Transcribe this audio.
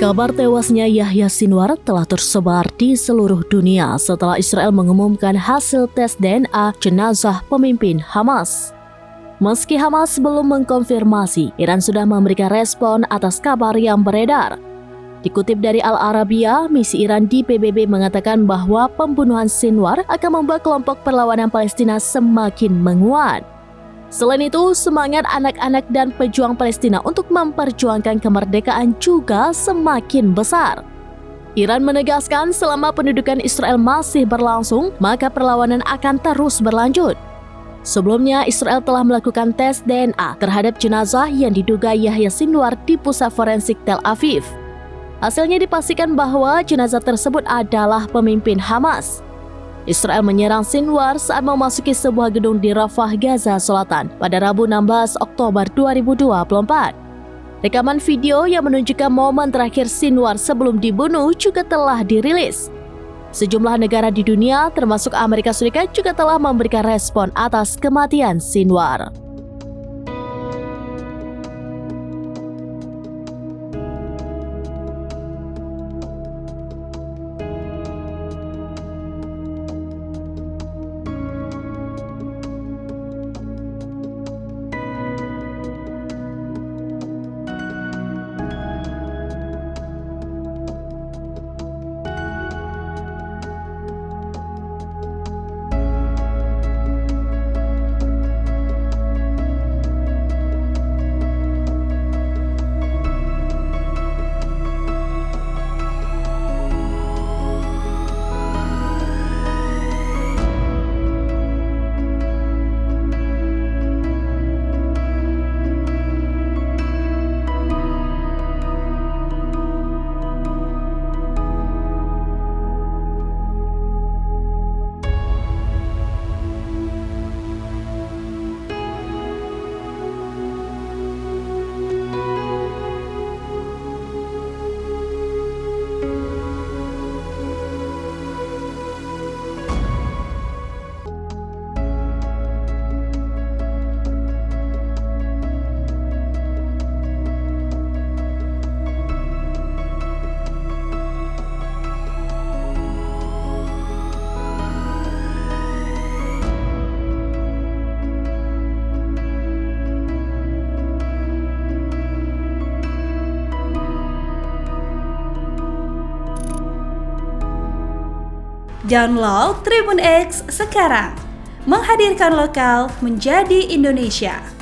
Kabar tewasnya Yahya Sinwar telah tersebar di seluruh dunia setelah Israel mengumumkan hasil tes DNA jenazah pemimpin Hamas. Meski Hamas belum mengkonfirmasi, Iran sudah memberikan respon atas kabar yang beredar. Dikutip dari Al Arabiya, misi Iran di PBB mengatakan bahwa pembunuhan Sinwar akan membuat kelompok perlawanan Palestina semakin menguat. Selain itu, semangat anak-anak dan pejuang Palestina untuk memperjuangkan kemerdekaan juga semakin besar. Iran menegaskan selama pendudukan Israel masih berlangsung, maka perlawanan akan terus berlanjut. Sebelumnya, Israel telah melakukan tes DNA terhadap jenazah yang diduga Yahya Sinwar di pusat forensik Tel Aviv. Hasilnya dipastikan bahwa jenazah tersebut adalah pemimpin Hamas. Israel menyerang Sinwar saat memasuki sebuah gedung di Rafah, Gaza Selatan pada Rabu 16 Oktober 2024. Rekaman video yang menunjukkan momen terakhir Sinwar sebelum dibunuh juga telah dirilis. Sejumlah negara di dunia, termasuk Amerika Serikat, juga telah memberikan respon atas kematian Sinwar. Download Tribun X sekarang, menghadirkan lokal menjadi Indonesia.